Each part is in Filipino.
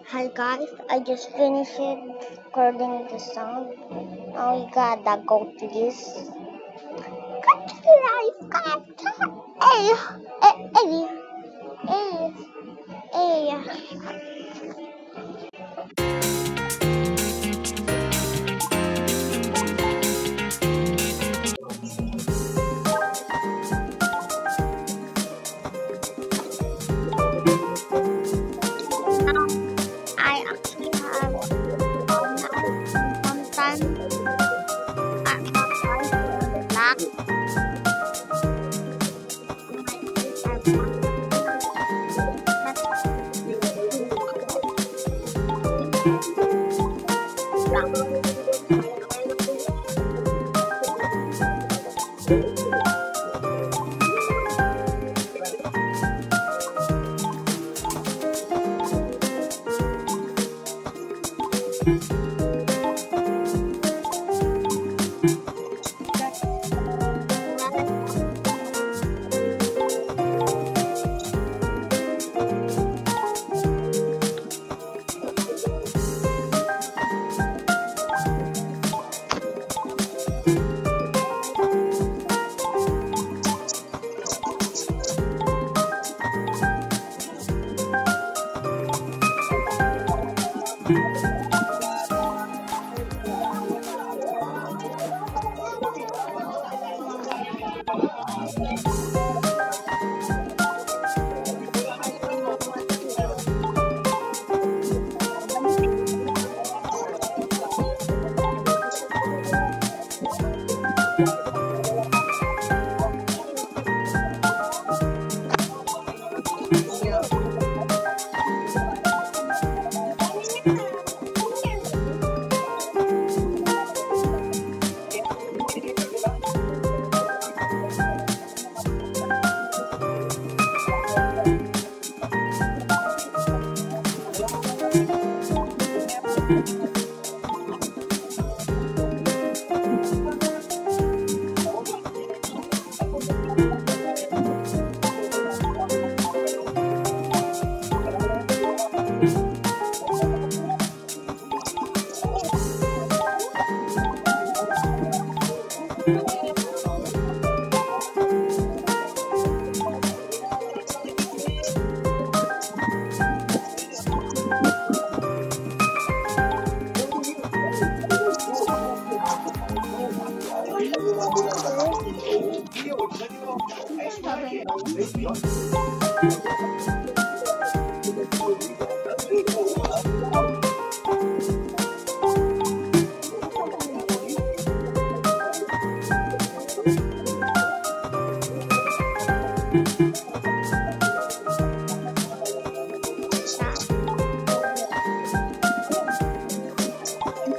Hi guys, I just finished recording the song. Now we gotta go to this. Cut life, cut. Hey, hey, hey, hey. I actually have sometimes black.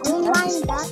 Do you mind that?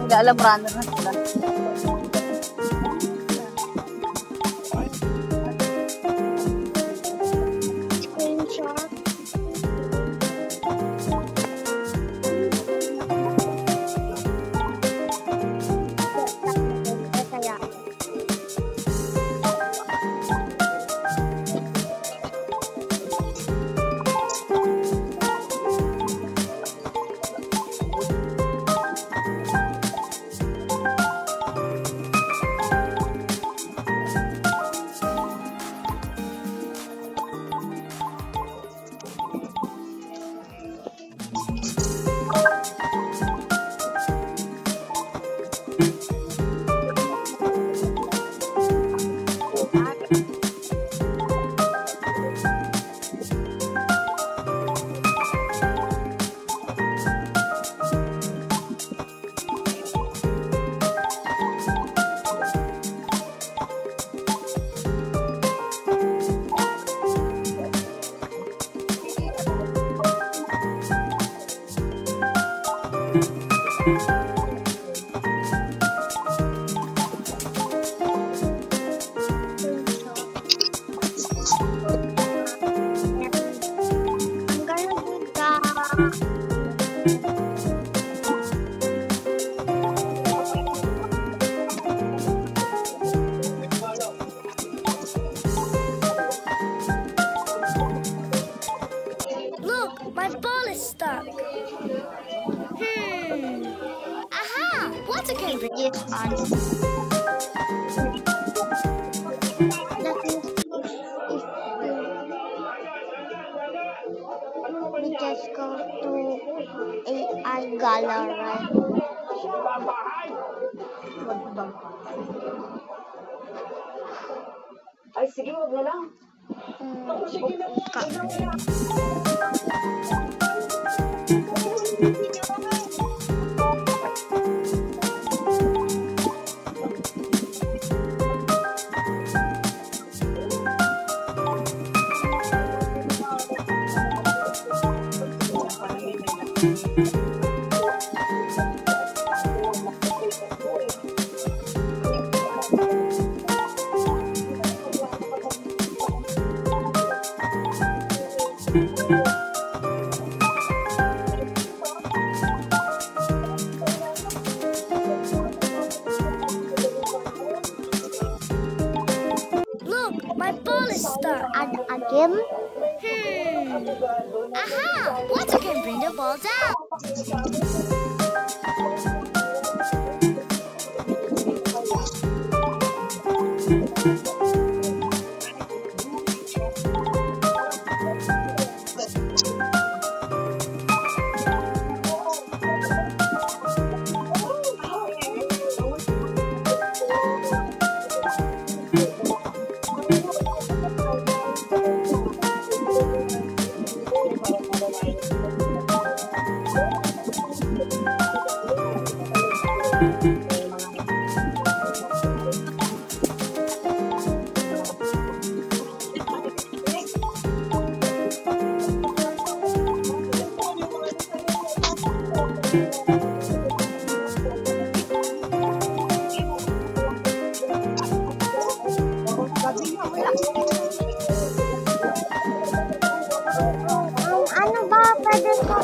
nila alam, runner na sila. Screenshot. Kaya. Look, my ball is stuck. Aha! Water can bring Yes, on. That means if we just go to AI gallery. Ay, sige, wag na lang. Look, my ball is stuck. Again? Aha! Water can bring the ball down. Ano ba pwede ko?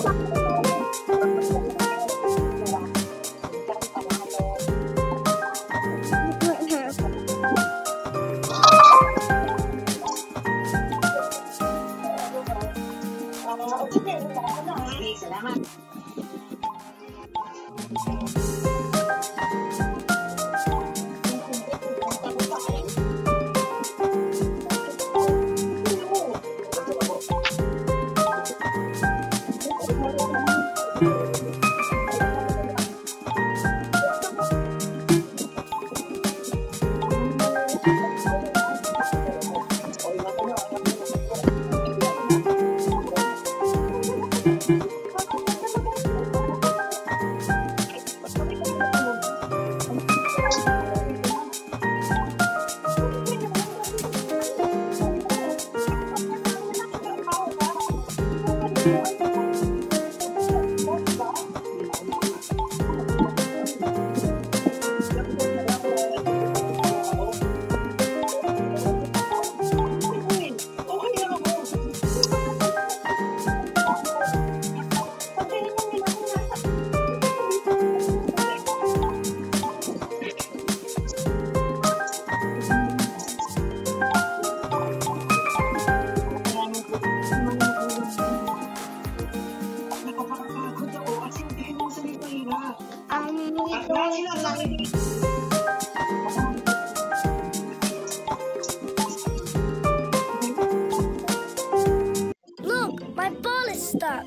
Look, my ball is stuck.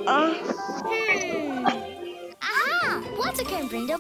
Aha! Water can bring the...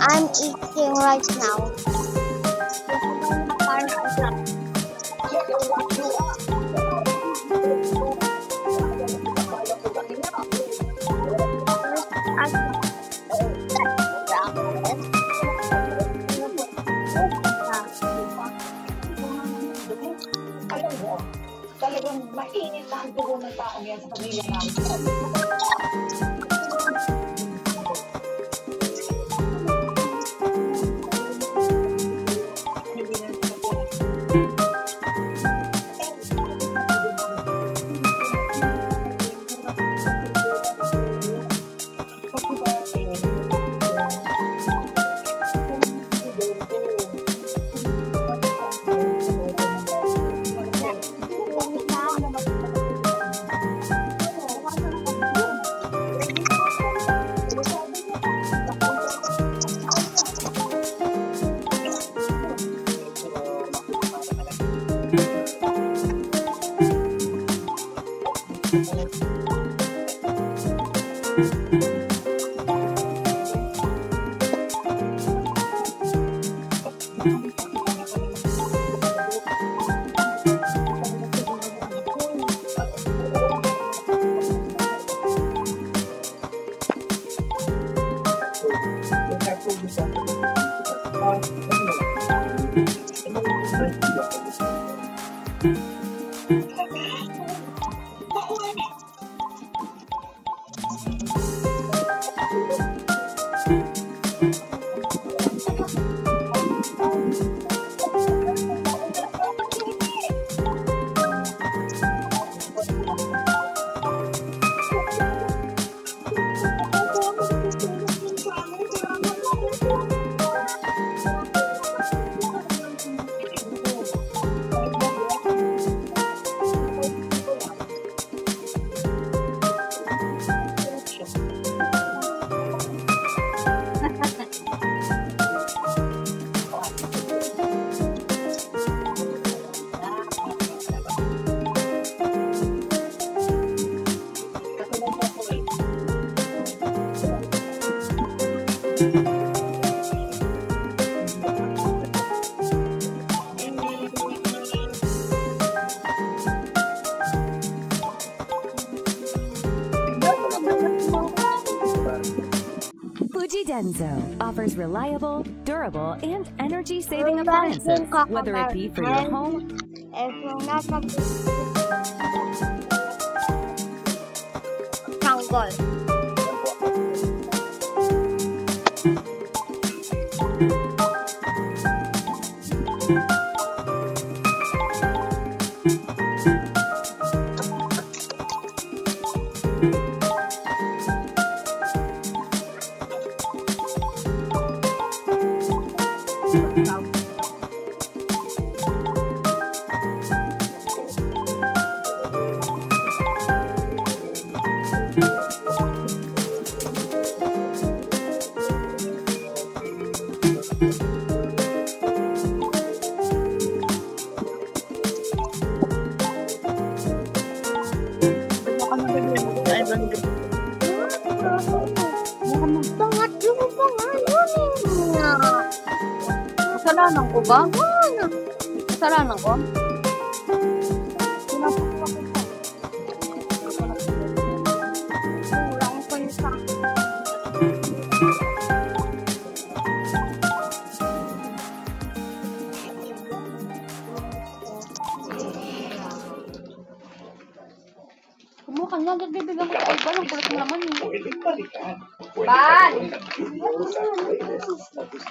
I'm eating right now. Alam mo, talagang mainit na ang dugo ng taong yan sa pamilya namin. Denso offers reliable, durable, and energy-saving Yung appliances, last din whether it be for your home. Kung nasa tanggol. Bangat yung pangalan niya. Kasalanan ko ba? Kasalanan ko? Kulang pa yung sa Kumuha ka na, bibigyan ko sa Alba. Ang kulit mo naman eh. Pwede balikan. Ban!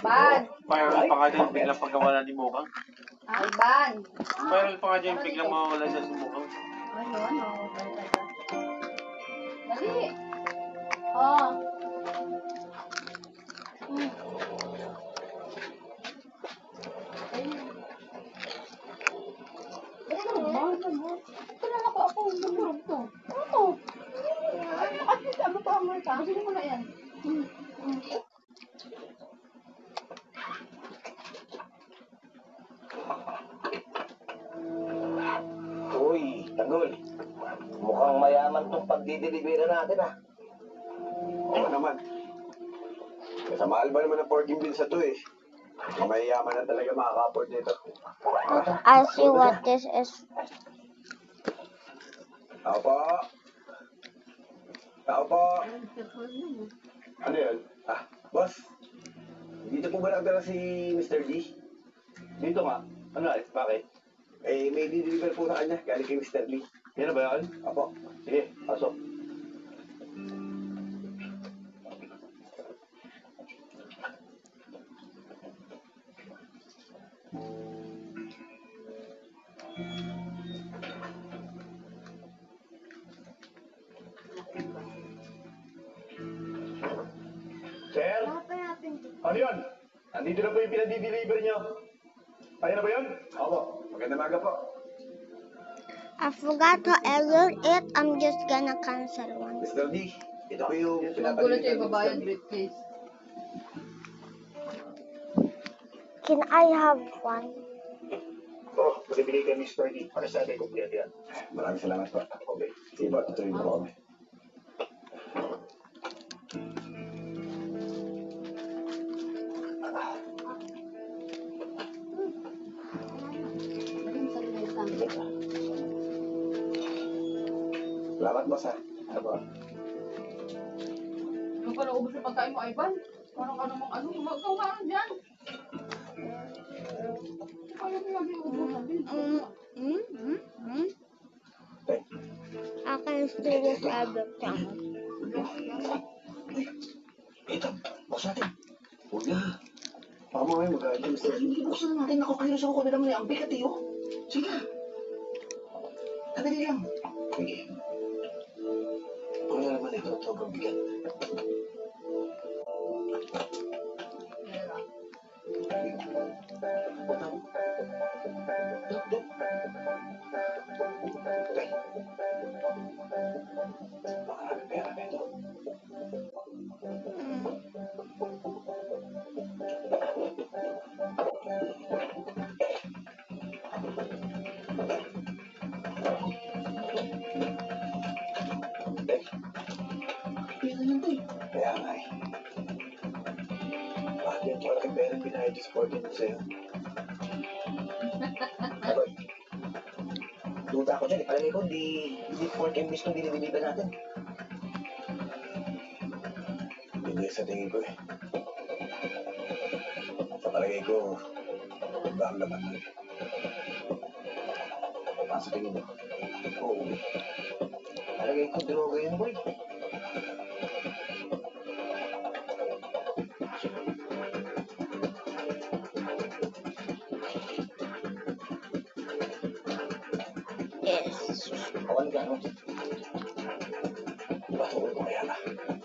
Ban! Viral pa nga dyan, biglang pagkawala ni Mukang. Alban! Viral pa nga dyan, biglang mawawala dyan si Mukang. Ano? Dali! Oh. Kilala ko ako, lumurog to. Ano? Ay, nakasisa mo pa mo ito. Sino mo na yan? Uy, Tanggol. Mukhang mayaman tong pagdidilibera natin, ah. Oo naman. Kasama ba naman ang porking bill sa to eh. Mayayaman na talaga makaka-afford nito. I see what this is. Tao po. Tao po. Ano yun? Ah, boss. Dito po ba nagdala si Mr. D? Dito nga. Ano, Alex? Bakit? Eh, may dideliver po sa kanya. Galing kay Mr. Lee. Yan na ba yan? Apo. Sige, pasok. Sir? Ano yun? Nandito na po yung pinadideliver niyo. Kaya na ba yun? Opo. Magandang maga po. I forgot to edit it. I'm just gonna cancel one. Mr. D, ito po yung Magulat siya pinapalitan ibabayad, ni Mr. D. briefcase. Can I have one? Oh, bibigay kay Mr. D para sa ating kumpleto yan. Maraming salamat po. Okay. Sige ba, tutuloy na po kami. Salamat, boss, ha. Apo. Yung pala ubos yung pagkain mo, Ivan. Parang ka namang ano, ikaw nga rin dyan. Kaya mo lagi ubos natin. I can still use everything. Ito, boss natin. Huwag na. Baka mamaya magalit yung Mr. D. Hindi buksan na natin. Nakakairos ako kunin naman yung bigat eh, oh. Sige na. Kadali lang. Sige. Wala naman ito. Sobrang bigat. Maraming pera na ito. Kaya nga eh. Bakit yung malaking pera pinahid yung supportin mo sa'yo? Aboy. Duda ako dyan, palagay ko, di pork and beef itong dinidiliban natin. Hindi sa tingin ko eh. Sa palagay ko, iba ang laman mo eh. Sa tingin mo? Oo. Palagay ko, droga yun, boy. Yes. Kawan ka, no? Patuloy ko kaya na.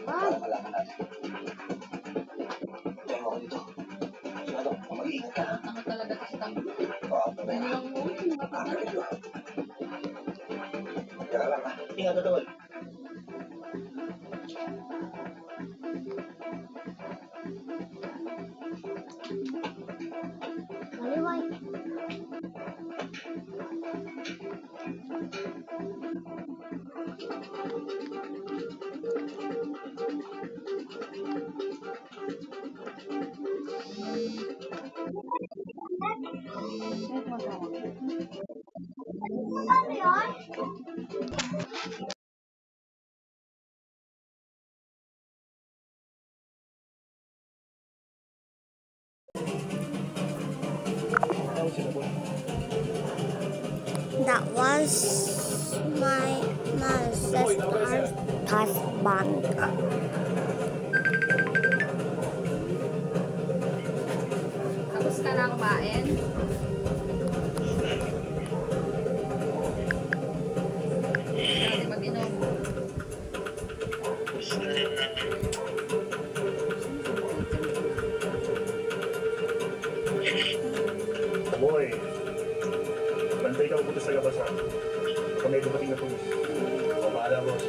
Para malaman natin. Tayo mo ako dito. Sigado, mag-iingat ka. Ano talaga kasi kami? Oo, pabaya ka. Agad ito. Tira lang ha. Ingat ka, tol. Maliway. Ano yun? That was my sister's husband. Tapos ka na kumain? Kasi mag-inom. Boy, bantay ka pupunta sa labasan. Kung may dumating na pulis. O, bahala, boss.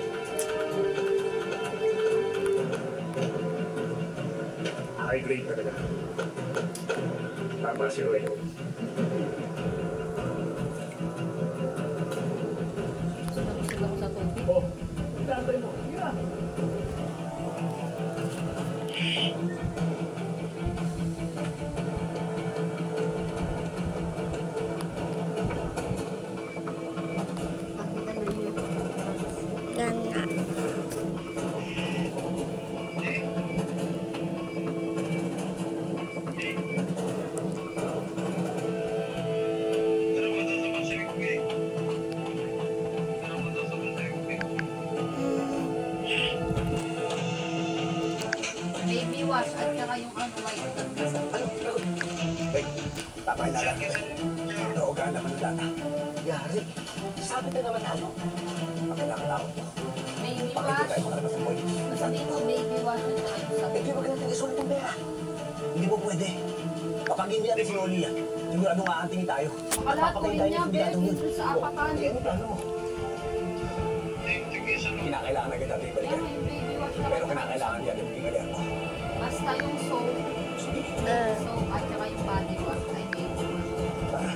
High grade talaga. Tama si Roy. Sunod ako sa tubig. Oh, tantay mo. Yeah. Yan nga. Baby wash at saka yung ano white. Tapay na lang. Droga naman ang data. Yari. Sabi ka naman ano? Pakailangan ako. Baby Bakit wash. tayo makalabas ng boy? Sabi ko baby wash at saka yung sabi. Hindi mo natin isulit ang pera. Hindi mo pwede. Kapag hindi natin si Rolly yan, sigurado nga antingin tayo. Akala ko yun niya, baby, sa apakan. Hindi, ano plano mo? Kinakailangan na kita balikan. Yan, yung baby wash na. Pero kinakailangan niya din bigyan ako. Basta yung soap. Soap at saka yung body wash ay baby wash.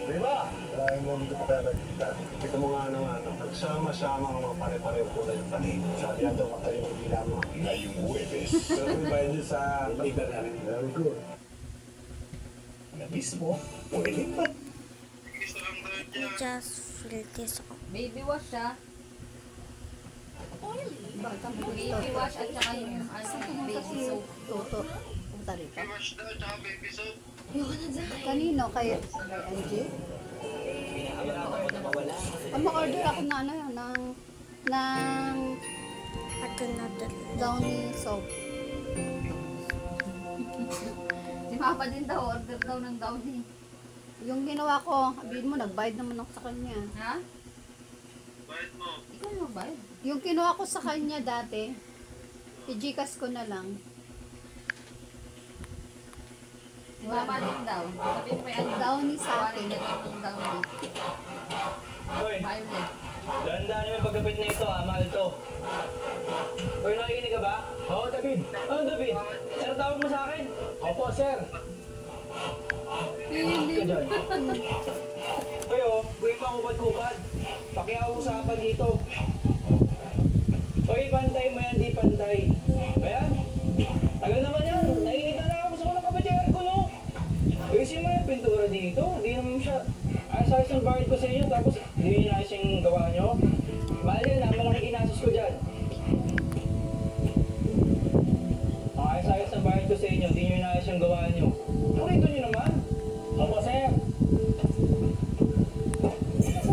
Diba? Kaya mo dito pa kita. Kita mo nga naman, nagsama-sama ang mga pare-pareho kulay ng panin. Sabi yan daw matayo ng bila mo. Ngayong Huwebes. Pero kung ba yun sa liver namin? Very good. Nabis mo? Pwede ba? Just fill this up. Baby wash siya. Baby wash at saka yung ano, baby soap. Toto. Punta rito. Kanino? Kay Angie? Ma-order ako na ano yun, ng At another. Downy soap. Si Papa din daw, order daw ng Downy. Yung ginawa ko, sabihin mo, nagbayad naman ako sa kanya. Ha? Bayad mo? Ikaw yung bayad. Yung kinuha ko sa kanya dati, i-Gcash ko na lang. Si Papa din daw. Sabi ko kay ano, Downy sa akin. Kuwarin niya daw ng Downy. Hoy, Violet. dahan-dahan naman pagkapit na ito, mahal to. Hoy, nakikinig ka ba? Oo, David. David? Sir, tawag mo sa akin? Opo, sir. Ka dyan. Kayo, buhay pa kubad-kubad. Pakiausapan dito. Oy, pantay mo yan, di pantay. Ayan. Tagal naman yan. Naiinita na ako sa walang kapatiyar ko, no? Ayusin mo yung pintura dito. Hindi naman siya. Ayos-ayos ang bayad ko sa inyo, tapos hindi nyo naayos yung gawa nyo. Mahal yan, malaking inasos ko dyan. Ang ayos-ayos ang bayad ko sa inyo, hindi nyo naayos yung gawa nyo. Purito nyo naman. Opo, sir.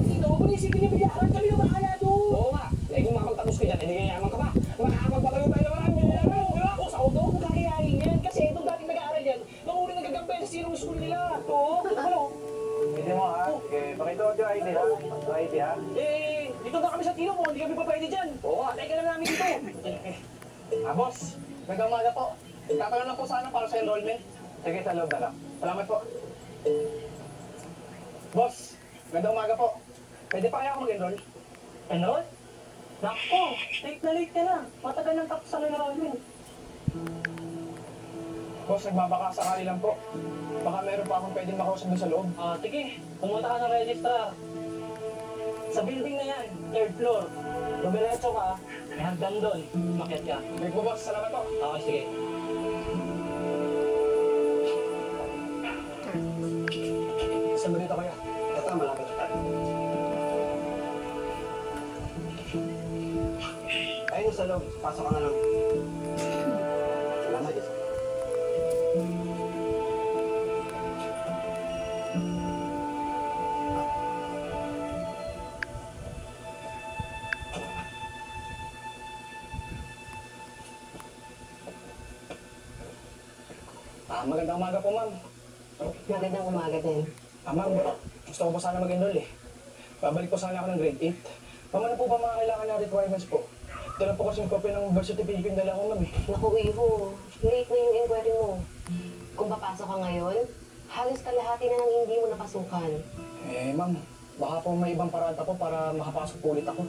Dito, kung isipin niyo biyaran kami na bahala doon. Oo nga. Eh kung makapagtapos ka dyan, hindi yayaman ka pa. Makakapagpatayo tayo naman ang yayaman. O, sa auto, kung kakayahin yan. Kasi itong dating nag-aaral yan, nung uli nagagambay sa sinong school nila. Oo, ano? Hindi mo ha. Okay, pakita ko yung ID ha. ID ha. Eh, dito na kami sa tino mo, hindi kami pa pwede dyan. Oo nga. Patay ka lang namin dito. Boss. Magandang umaga po. Tatanong lang po sana para sa enrollment. Sige, sa loob na lang. Salamat po. Boss, magandang umaga po. Pwede pa kaya ako mag-enroll? Enroll? Nakpo, late ka na. Matagal ng tapos ang enrollment. Boss, nagbabaka sakali lang po. Baka meron pa akong pwedeng makausap dun sa loob. Sige, pumunta ka ng registrar. Sa building na yan, 3rd floor. Dumiretso ka, may hagdan doon. Makiat ka. Sige po, boss. Salamat po. Okay, sige. Saan ba dito kaya? Ito, malapit na tayo. Ayun sa loob. Pasok ka na lang. Salamat. Magandang umaga po, ma'am. Magandang umaga din. Ma'am, gusto ko po sana mag-enroll eh. Babalik po sana ako ng grade 8. Ma'am, ano po ba mga kailangan na requirements po? Dala po kasi yung copy ng birth certificate yung dala ko, ma'am eh. Naku, Iho. Late na yung inquiry mo. Kung papasok ka ngayon, halos kalahati na ng hindi mo napasukan. Eh, ma'am, baka po may ibang paraan po para makapasok po ulit ako.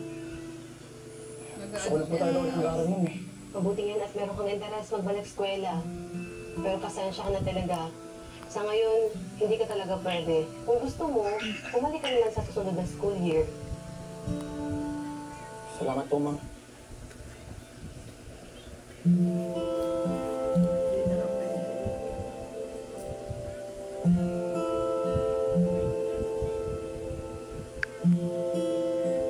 Gusto ko na po tayo ulit mag-aaral, ma'am eh. Mabuti yan at meron kang interes magbalik eskwela. Pero pasensya ka na talaga. Sa ngayon, hindi ka talaga pwede. Kung gusto mo, umalik ka na lang sa susunod na school year. Salamat po, ma'am.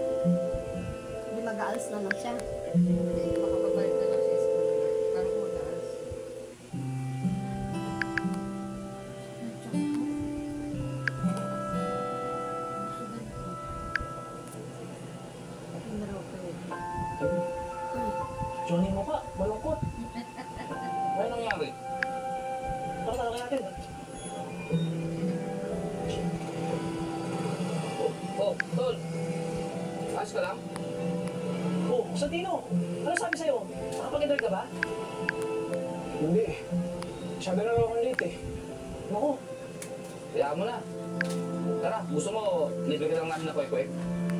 Hindi mag-aalis na lang siya. Makapabalik na lang siya sa school. Parang mag-aalis. Johnny mo ka, malungkot. Ano nangyari? Para talaga natin. Oh, tol. Ayos ka lang? Oh, Santino, ano sabi sa'yo? Nakapag-enroll ka ba? Hindi. Masyado na ako late eh. Naku, Kaya mo na. Tara, gusto mo, libre ka lang namin na kwek-kwek.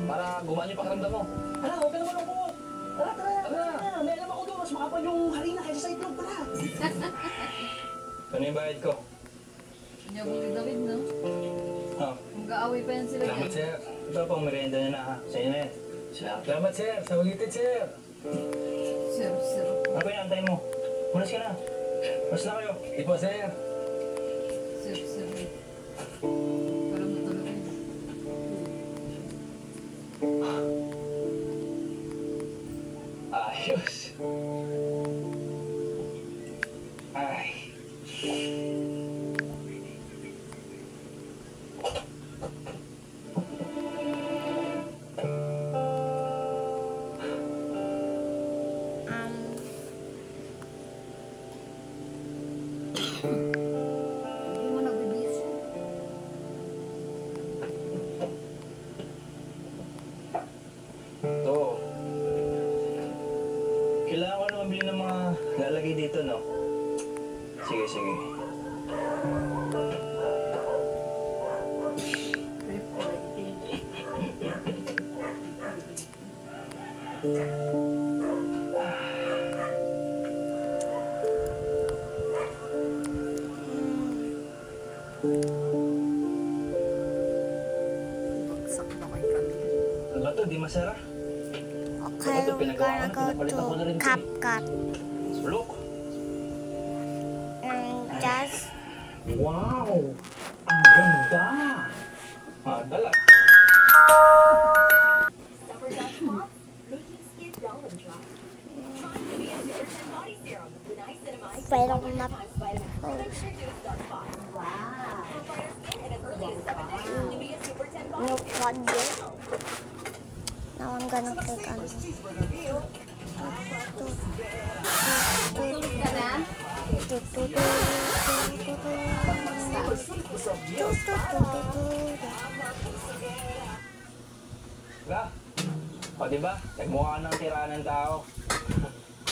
Para gumaan yung pakiramdam mo. hala, huwag ka naman malungkot. Tara, tara. May alam ako doon, mas makapal yung harina kaysa sa itlog. Tara. Ano yung bayad ko? Hindi ako David, no? Oh, Mag-aaway pa yan sila salamat, dyan. sir. Ito pang merienda nyo na ha. Sa inyo na yan. Salamat, sir. Sa ulitin, sir. Sir. Ano ba yung antayin mo? Munas ka na. Mas na kayo. Di po, sir. Sir. Parang matulog yun. Ayos. Ay. Hindi mo nagbibis. Ito. Kailangan ko na mabili ng mga lalagay dito, no? Sige. ba to? Di masara. Okay, we're gonna go to CapCut Look. and just Wow! Ang ganda! Dala. pero not no plug yet. Now I'm gonna click on this. Tulog ka na? Ga? O diba? Nagmukha ng tiraan ng tao.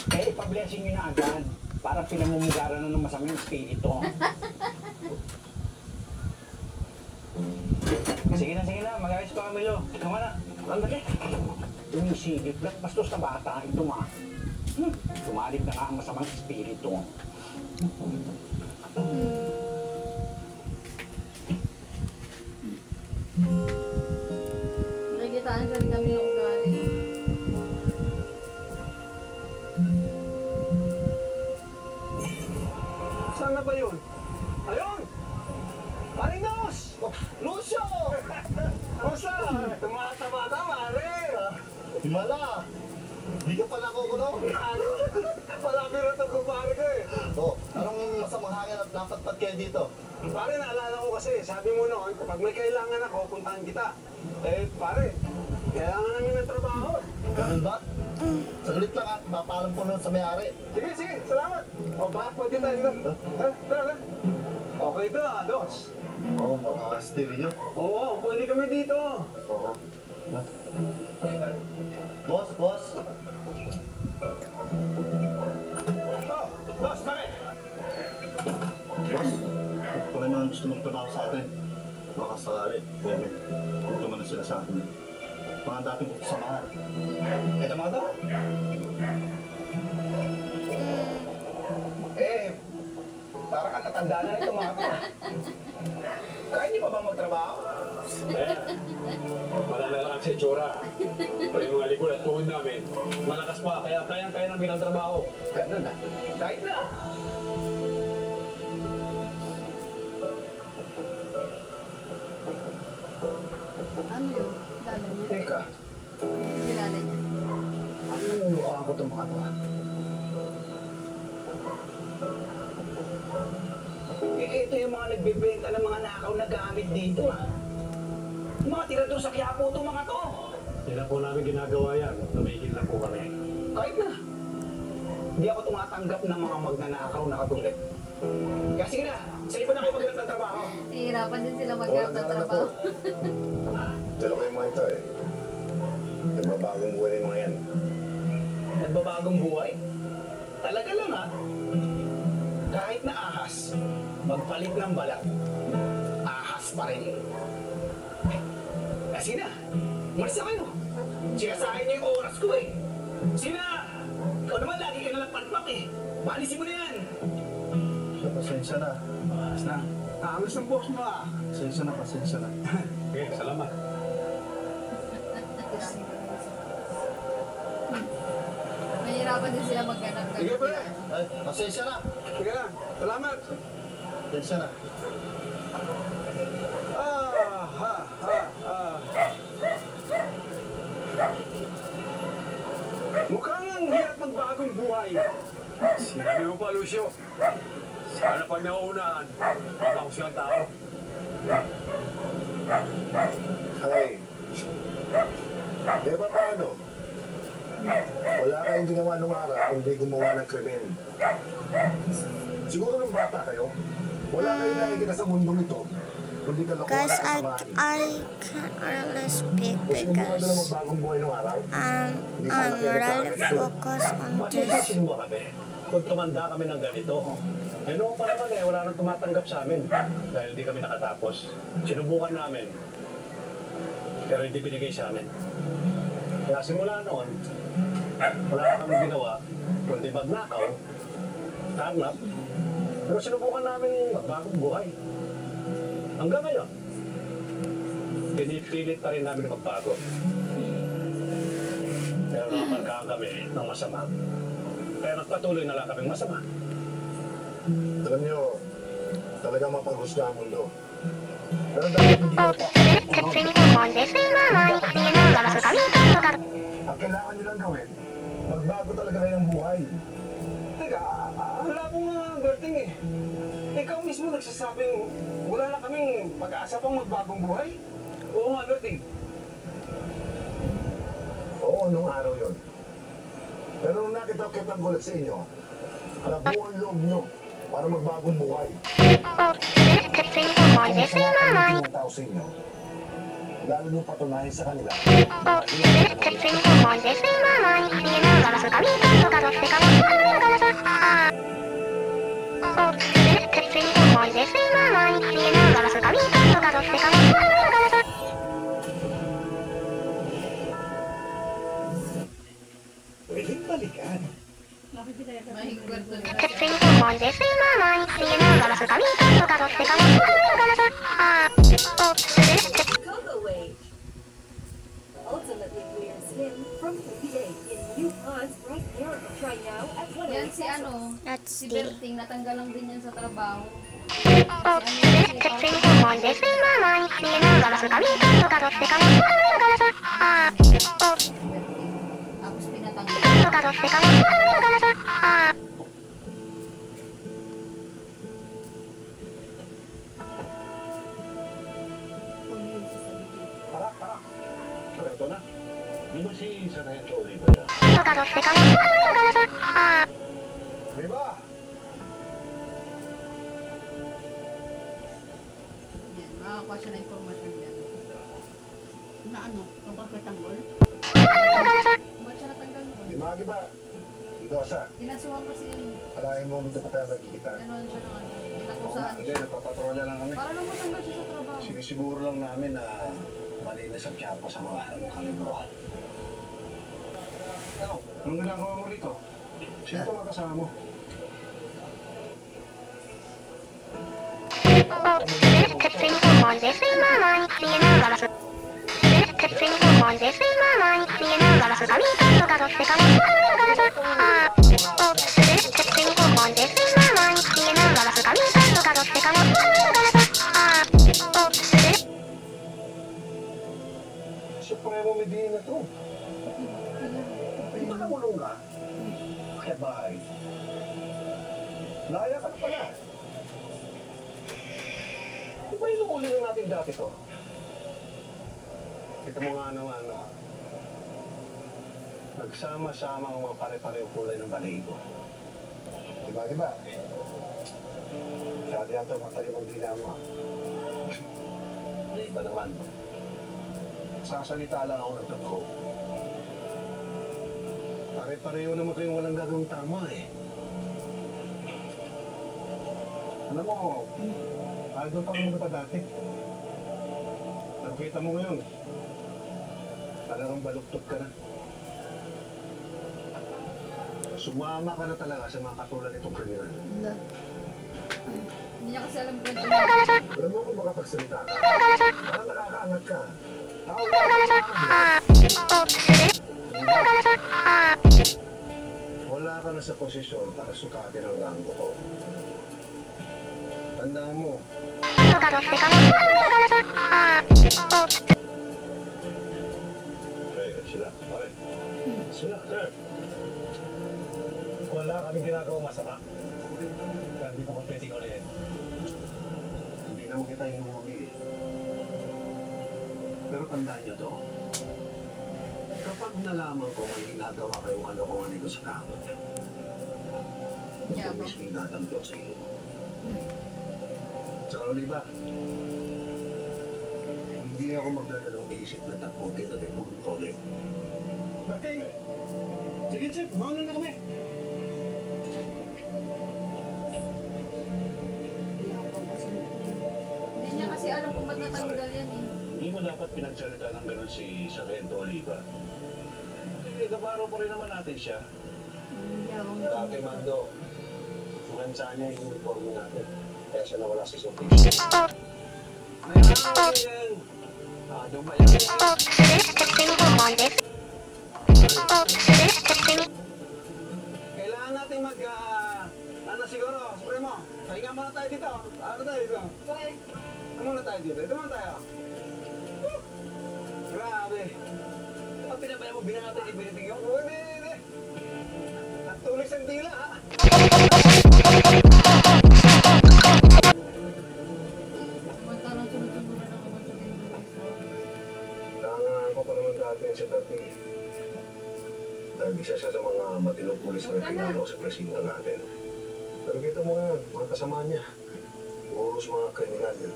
Kaya ipablessing nyo na agad. Para pinamumugaran na ng masamang espiritu. Sige na. Mag-ayos pa kami, Lo. Ikaw na. Lambaki. Tumisigit lang. Bastos na bata. Ito ma. Tumalig na nga ang masamang espiritu. Nakikitaan ka rin kami ng ugali. Saan na ba yun? Ayun! Marinos! Lucio! Rosa! Tumatama ka, Mare! Himala! Di ka pala kukulong. Palagi rin ito kumpare ko eh. Oh, anong masamang hangin at napatpat kayo dito? Pare, naalala ko kasi, sabi mo noon, kapag may kailangan ako, puntahan kita. Eh, pare, kailangan namin ng trabaho. Ganun ba? Saglit lang at mapaalam ko nun sa may-ari. Sige, salamat. O, baka pwede tayo doon. Tara. Okay to, Dos. Oo, mga stereo. Oo, pwede kami dito. Oo. Boss. Boss, bakit? Boss, kung may mga gusto magtrabaho sa atin, baka sakali, tutuma na sila sa atin. Mga dating ko sa mahal. Ito mga daw? Para ka natanda na ito mga ka. Kaya hindi pa ba magtrabaho? Malalala ang setsura. Pero yung mga likod at tuhod namin, malakas pa, kaya kaya namin ang trabaho. Ganun na. Kahit na. Ano yun? Kilala niya? Teka, Kilala niya? ano mukha ko itong mga ito? Ito yung mga nagbebenta ng mga nakaw na gamit dito Yung mga tirador sa Quiapo itong mga to. Hindi na po namin ginagawa yan. Tumigil na po kami. Kahit na. Hindi ako tumatanggap ng mga magnanakaw na katulad. Kaya sige na, sige pa na kayo maghanap ng trabaho. Hihirapan din sila maghanap ng trabaho. Dalo kayo mga ito Nagbabagong buhay yung mga yan. Nagbabagong buhay? Talaga lang Kahit na ahas, magpalit ng balat, ahas pa rin. Sige na, umalis na kayo. Sinasahin niyo yung oras ko Sige na! Ikaw naman lagi ka nalang palpak Maalisin mo na yan! Pasensya na. Maas na. Angas ng boss mo Pasensya na. Okay, salamat. Mahirapan din sila maghanap ng Sige pre! Pasensya na. Sige na, salamat. Pasensya na. Mukhang ang hirap magbagong buhay. Sinabi mo pa, Lucio. Sana pag nauunahan, makahus ang tao. Hey. Di ba paano? Wala kayong ginawa nung araw kundi gumawa ng krimen. Siguro nung bata kayo, wala kayong nakikita sa mundong ito kundi kalokohan guys, at kasamaan. I can't really speak Kung subukan na lang because magbagong buhay nung araw, I'm really focused on this. Sino ba kami? Kung tumanda kami ng ganito, noong pa naman wala nang tumatanggap sa amin dahil hindi kami nakatapos. Sinubukan namin, pero hindi binigay sa amin. Kaya simula noon, wala na kami ginawa, kundi magnakaw, tanggap, pero sinubukan namin magbagong buhay. Hanggang ngayon, pinipilit pa rin namin magbago. Pero napagaan kami ng masama. Kaya nagpatuloy na lang kaming masama. Alam niyo, talagang mapaghusga ang mundo. Pero dahil hindi ko ang kailangan nilang gawin, magbago talaga kayo ng buhay. Teka, wala ko nga, Berting eh. Ikaw mismo nagsasabing wala na kaming pag-asa pang magbagong buhay? Oo nga, Berting. Oo, nung araw yun. Pero nung nakita kitang gulat sa inyo, halabuo ang loob nyo para magbagong buhay. Ang masama ng tao sa inyo, lalo nyo patunayan sa kanila. Pwedeng balikan. Cocoa Wave. Ultimately clear skin from today in new odds right there. Try now at one. Yan si ano, That's si the Berting, natanggal lang din yan sa trabaho. Tapos pinatanggal. Pero ito na. Di ba si Sargento Oliva na? Oliva! Yan, makakakuha siya na informasyon yan. Na ano, kung bakit tanggol? Ba't siya natanggal mo? Di ba, Giba? Ito asa. Kinasuhan kasi yun. Alayin mo hindi pa tayo nagkikita. Ganon siya ng ano. Oo nga, Pinakusahan hindi. siya. Nagpapatrolya lang kami. Para lang matanggal siya sa trabaho. Sinisiguro lang namin na malinis ang Quiapo sa mga alam ng kaluluwa. Ano? Anong ginagawa mo rito? Sino pa makasama mo? Supremo Medina to. Di ba kamulong ka? Kaya bye. Laya ka na pala. Di ba inuuli na natin dati to? Kita mo nga naman, no? Nagsama-sama ang mga pare-parehong kulay ng balahibo. Diba, diba? Masyado yata matayo ang dinamo. Hindi ba naman? Sasalita lang ako ng totoo. Pare-pareho naman kayong walang gagawing tama eh. Alam mo, aldo pa rin pa dati. Nakita mo ngayon, talagang baluktot ka na. Sumama ka na talaga sa mga katulad nitong kriminal. Hindi niya kasi alam kwento. Alam mo kung makapagsalita ka, parang nakakaangat ka. Wala ka na sa posisyon para sukatin ang rangko ko. Tandaan mo. Hey, sila, pare. Sila, sir. Wala kaming ginagawang masama. Kaya hindi ko pwedeng ulit. Hindi naman kita inuwi eh. Pero tandaan niyo to. Kapag nalaman ko may ginagawa kayong kalokohan nito sa tao, ako mismo yung natanggap sa iyo. Tsaka Oliva, hindi ako magdadalawang isip na taputin at ipagkukulit. Bakit? Sige, Chef, mauna na kami. Hindi niya kasi alam kung ba't natanggal yan eh. Hindi mo dapat pinagsalita ng gano'n si Sargento Oliva. Eh, kaparo pa rin naman natin siya. Dati, Mando, sumansya niya yung uniforme natin. Kaya siya nawala sa sortis. Ay, yan! Doon ba yan? Kailangan natin ano siguro, Supremo, pahinga muna tayo dito. Ano tayo dito? Ano muna tayo dito? Ito muna tayo. Grabe. Ang pinabayang mo, binangatay ni Biniting yung hindi. Natulis ang dila, ha? Nangangaan ko pa naman dati sa dati. Dahil isa siya sa mga matinong pulis na pinalo sa presinto natin. Pero kita mo ngayon, mga kasama niya. Puros mga kriminal yun.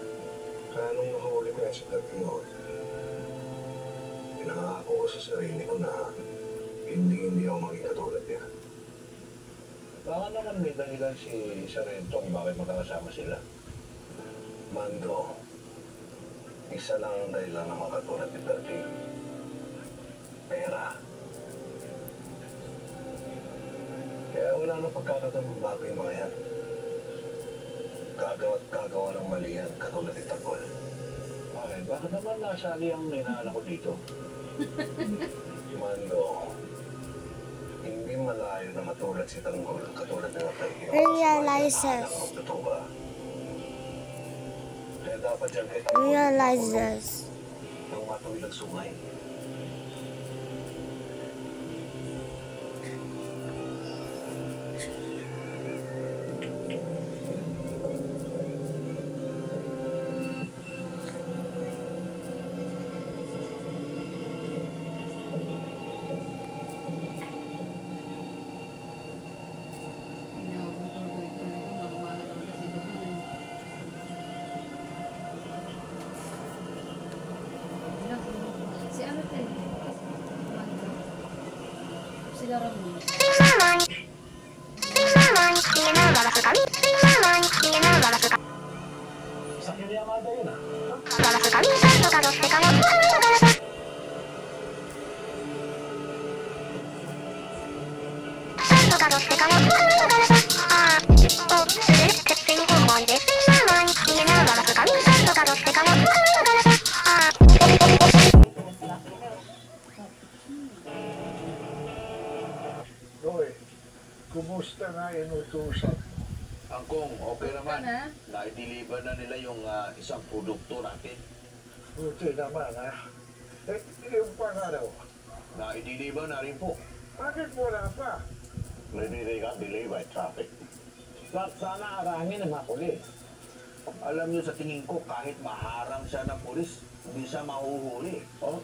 Kaya nung nakahuli ko yan sa dating noon, pinangako ko sa sarili ko na hindi ako maging katulad niya. Baka naman may dahilan si Sarento kung bakit magkakasama sila. Mando, isa lang ang dahilan na makatulad ni Bertie. Pera. Kaya wala nang pagkakataon bago yung mga yan. Gagawa ng mali yan, katulad ni Tagol. Bakit? Bakit naman nasali ang ninala ko dito? Mando, hindi malayo na matulad si Tanggol, katulad ng Atay. Realizes. Totoo ba? Kaya dapat dyan kahit Realizes. ng matuwilag sungay. Si ano tayo? Sila Ramon. Sakyan niya Amanda yun ah. Hoy, kumusta na inutusan? Angkong, okay naman. Na-deliver na nila yung isang produkto natin. Buti naman, ha? Yung pangaraw. Na-deliver na rin po. Bakit wala pa? Maybe they got delayed by traffic. Sana arangin ng mga pulis. Alam niyo, sa tingin ko, kahit maharang siya ng pulis, hindi siya mahuhuli. Oh?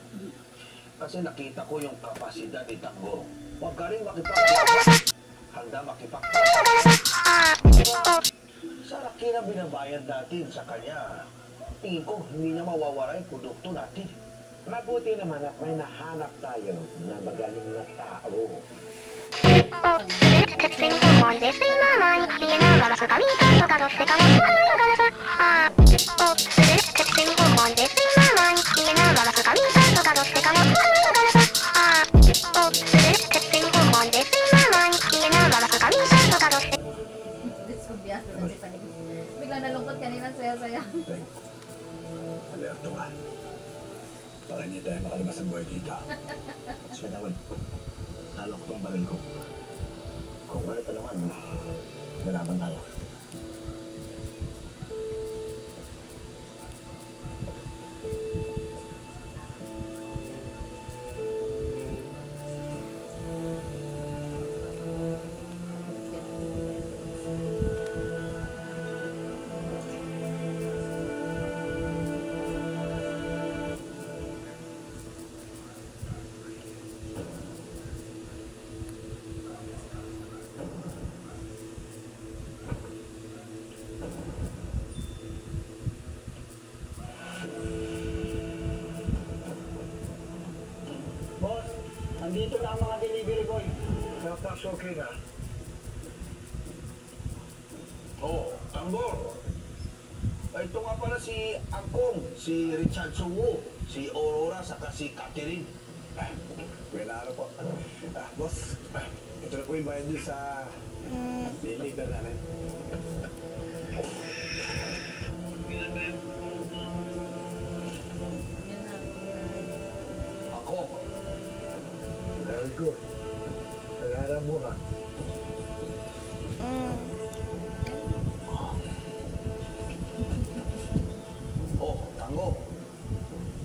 Kasi nakita ko yung kapasidad ni Tanggol. Magaling handa makipag. Sa laki na binabayad natin sa kanya, tingin ko, hindi niya mawawala yung produkto natin. Mabuti naman at may nahanap tayo na magaling na tao. Bigla nalungkot kanina, saya-saya. Alerto ka. Baka hindi tayo makalabas ng buhay dito. So, Dawin, talo ko tong baril ko. Kung wala pa naman, lalaban tayo. Boss, nandito na ang mga delivery boy. Tapos okay na. Oh, Tanggol. Ito nga pala si Angkong, si Richard Suwo, si Aurora, saka si Catherine. Wala po. Boss, ito na po yung bayad niyo sa deliver namin. Ako, Mahal ko. Kaya mo ka. Oh, Tango.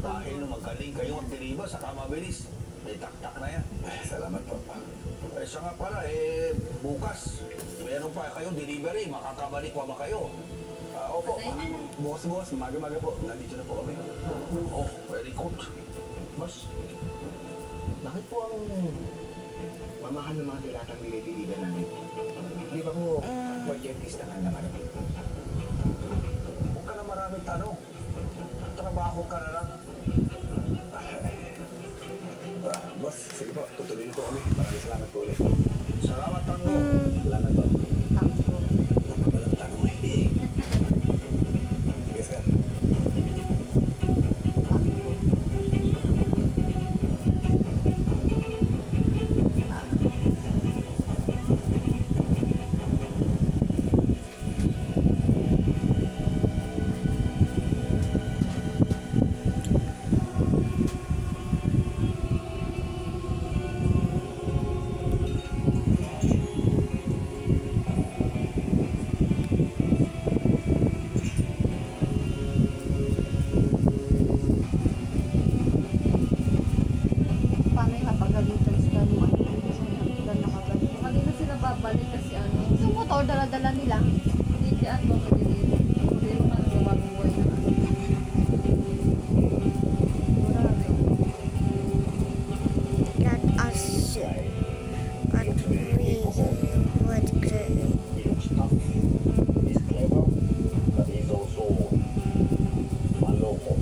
Dahil na magaling kayo ang deliver sa mabilis, may taktak na yan. Salamat po. Siya nga pala, bukas, meron pa kayong delivery, makakabalik pa ba kayo? Opo. Bukas, maga-maga po. Nandito na po kami. Oh, very good. Boss, bakit po ang mamahal ng mga dilatang nilitiligan namin? Di ba po budgetista nga naman? Huwag ka na maraming tanong. Trabaho ka na lang. Boss, sige po. Tutuloy po kami. Maraming salamat po ulit. Salamat, Tango. Salamat po. Walang tanong eh. Sige, sir. Paano yung napagalitan sila nung ano? Hindi na sila babalik kasi ano. Yung motor, dala-dala nila. Hindi si ano, hindi yung ano, bababuhay na ano. Let us see what we would create. He's clever, but he's also maloko.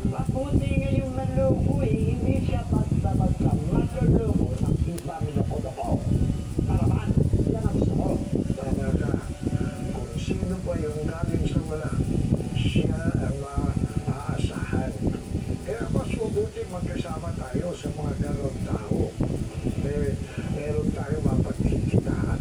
Mabuti ngayong naloko hindi siya basta-basta manloloko ng ibang loko-loko. Paraman, yan ang gusto ko. Tama ka. Kung sino pa yung galing sa wala, siya ang maaasahan. Kaya mas mabuti magkasama tayo sa mga ganong tao. Meron tayo mapagkikitaan.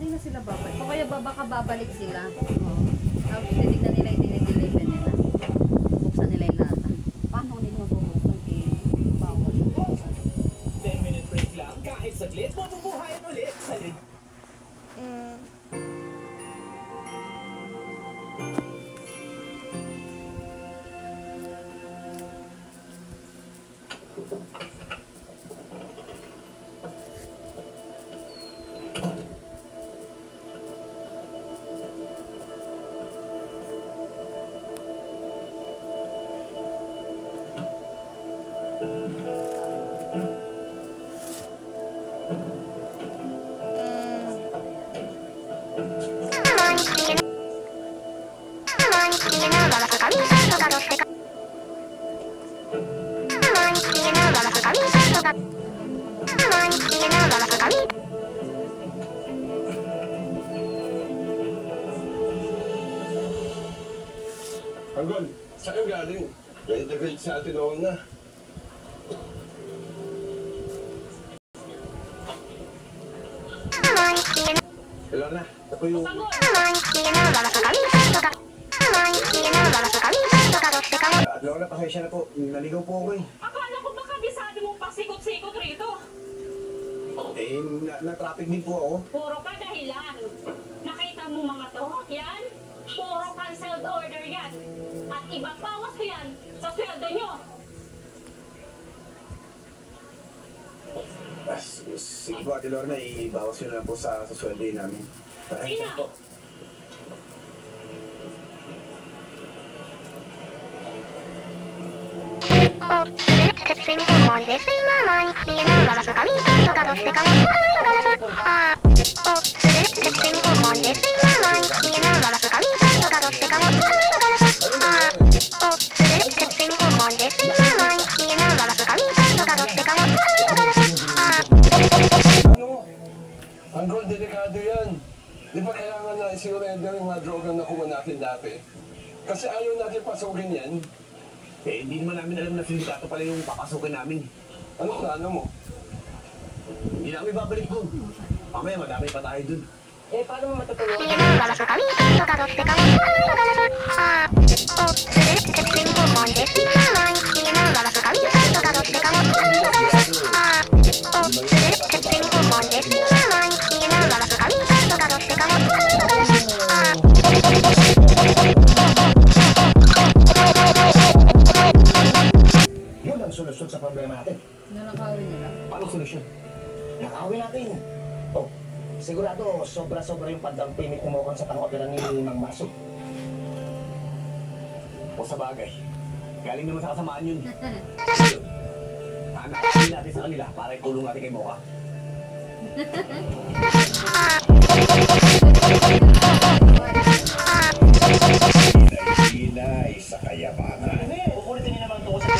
Hindi na sila babalik. O kaya baka babalik sila. Tapos titignan nila yung dinideliver nila. Buksan nila yung lata. Paano nila mabubuksan? Bawal. 10-minute break lang, kahit saglit, mabubuhayan ulit sa Anggol, saan yung galing? Ready to greet sa atin noon na. Hello na, ako yung... Lola, pasensya na po. Naligaw po ako eh. Akala ko baka bisado mong pasikot-sikot rito. Na-traffic din po ako. Puro ka dahilan. Nakita mo mga to? Yan? Puro canceled order yan. At ibang bawas ko yan sa sweldo nyo. Sige po, Ate Lorna, ibawas nyo na lang po sa sweldo namin. Pasensya po. Anggol, delikado yan. Di ba kailangan na i-surrender yung mga droga na kuha natin dati? Kasi ayaw natin pasukin yan. Hindi naman namin alam na sindikato pala yung papasukin namin. Ano plano mo? Hindi na kami babalik dun. Mamaya madami pa tayo dun. Eh, paano mo matutulungan? Yun ang solusyon sa problema natin. Nanakawin nila. Paano solusyon? Nakawin natin. Oh, sigurado sobra-sobra yung pandang payment mo sa pang-opera ni Mang Maso. O sa bagay, galing naman sa kasamaan yun. Hanapin natin sa kanila para ikulong natin kay Mocha. Hinay sa kayamanan. Kukulitin niyo naman ito sa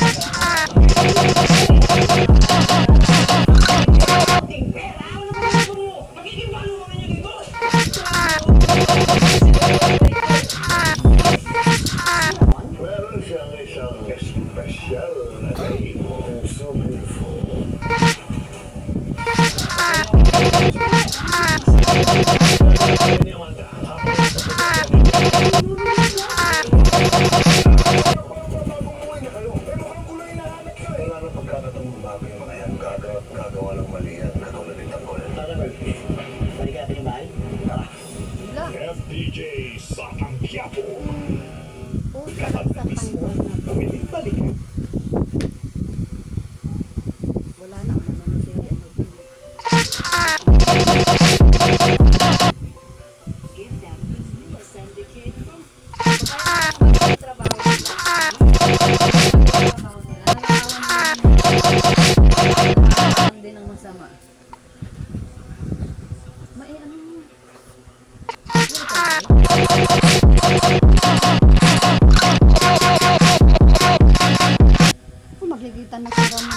Meron siyang isang espesyal na day. So beautiful. Wala na pagkakataong bagay mga yan. Gagawa ng mali yan. Katulad ng tanggol. Balik natin yung bahay. Tara. FDJ sa Angkiapo. Kapag na mismo, pwedeng balikan. Wala na. Din ang masama. Magigitan na si Ram.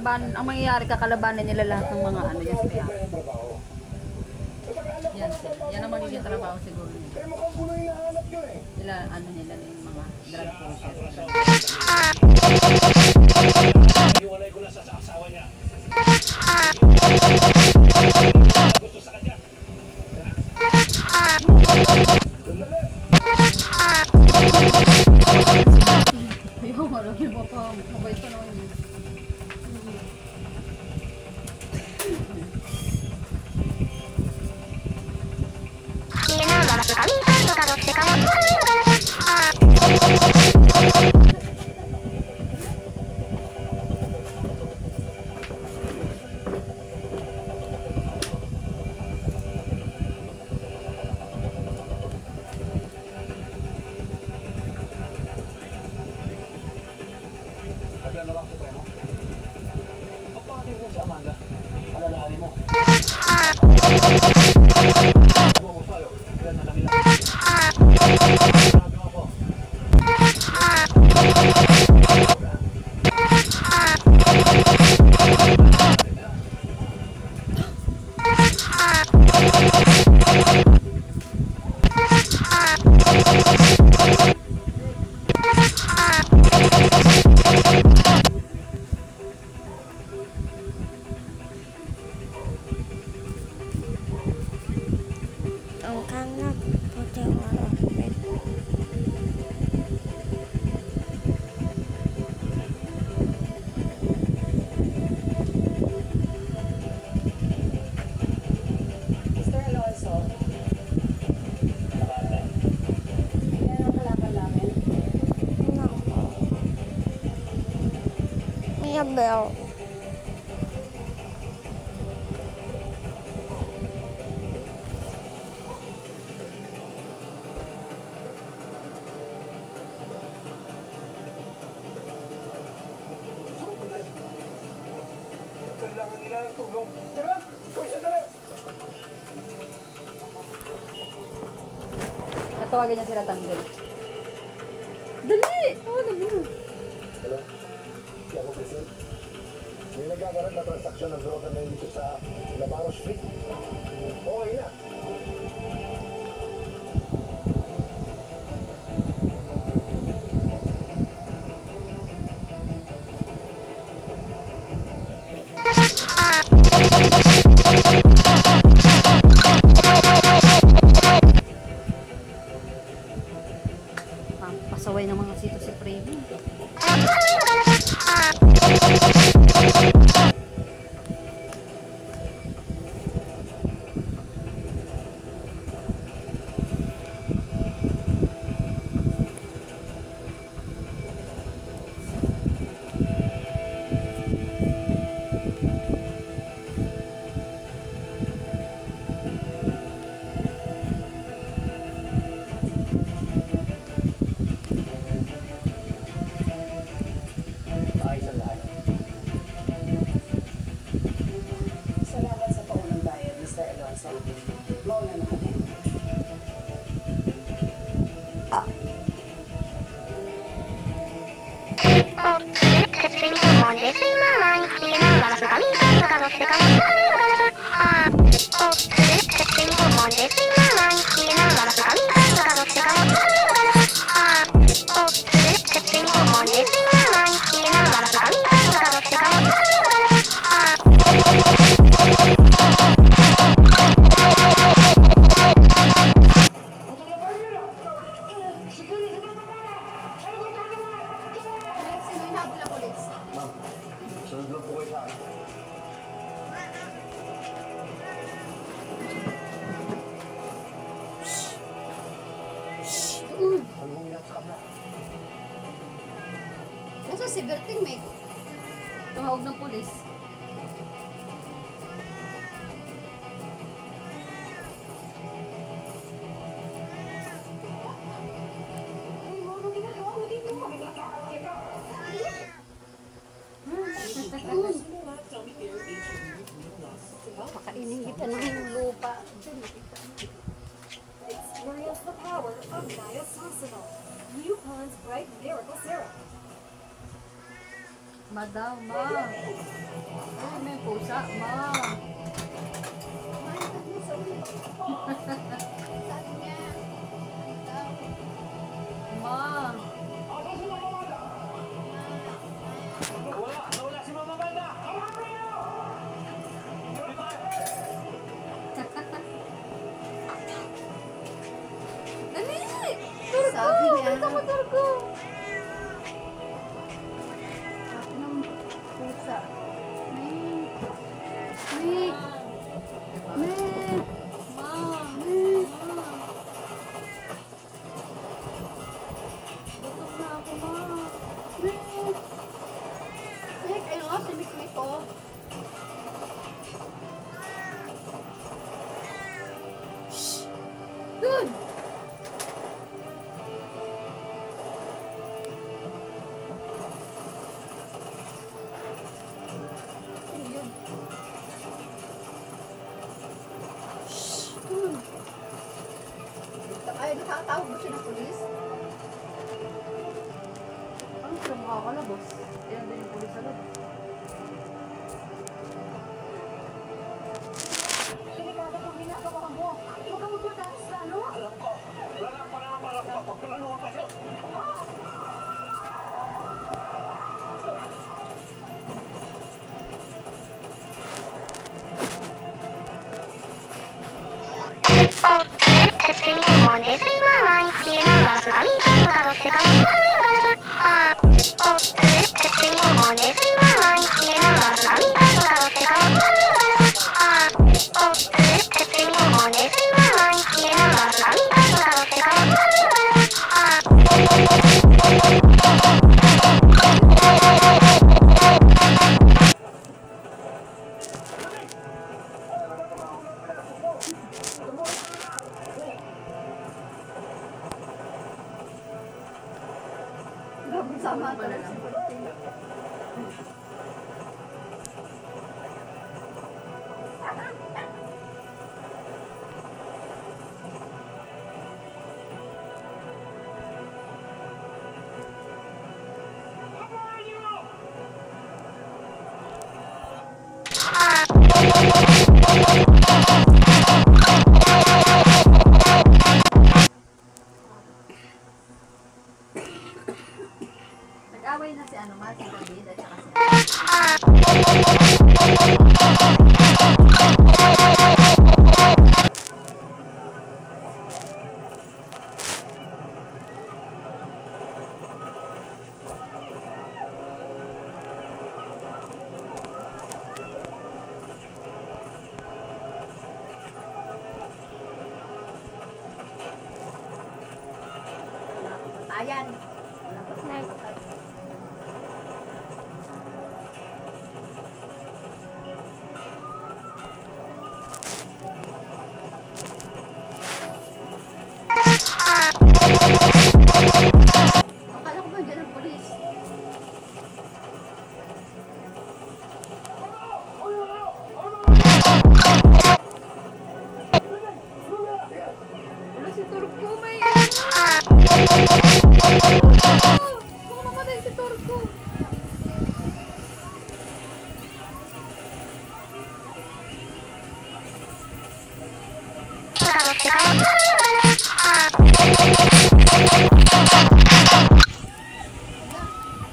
Ang mangyayari, kakalabanan nila lahat ng mga ano yan sila. Yan sila. Yan ang magiging trabaho siguro nila. Sila, ano nila yung mga drug pushers. Iwalay ko na sa asawa niya. Gusto sa kanya. Ayaw, marami mo pa. Mabait pa naman yun. Ah! Ang kanan, puti warapit. Mr. Alonso. Yan ang kalaban namin. Mia Bell. Kailangan nila ng tulong. Tara! Uy, sandali! Natawagan niya sila Tanggol. Dali! Oo, dali. Hello? Ako kasi. May nagkakaroon na transaksyon ng droga na dito sa Labaro Street. Okay na. Pasaway ng mga sito si Freddy. Ayos ang lahat. Salamat sa paunang bayad, Mr. Alonso. Mauna na kami. Sunod lang po kayo sa akin. Ano yung sa kabla? Nasa si Berting may tumawag ng pulis. Pakainin kita ng lupa. Experience the power of Niacinamide. New Pond's Bright Miracle Syrup. Madam, ma. Ay, may pusa, ma. Ma. Nawala si Mama Banda! Dali! Turko! Sabi niya. Kita mo, Turko! Sabi ng pusa. May. May. May. Ma. May. Gutom na ako, ma. May. Heck, ayun nga, si Mikmik ko. Shh! Dun! Ayun. Shh! Dun! Ay, nakakatawag ba siya ng polis? Ano siya makakalabos? Yan din yung polis sa loob. Delikado kung ginagawa mo. Huwag ka magmataas na, ano? Alam ko, wala pa naman para sa pagkakaluwa pa siya. Sama talaga. Nag-away na si ano nga, si David at saka Ayan. Akala ko ba dyan ang polis? Wala si Turko, may kung namatay si Turko.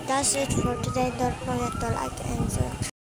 That's it for today. Don't forget to like and subscribe.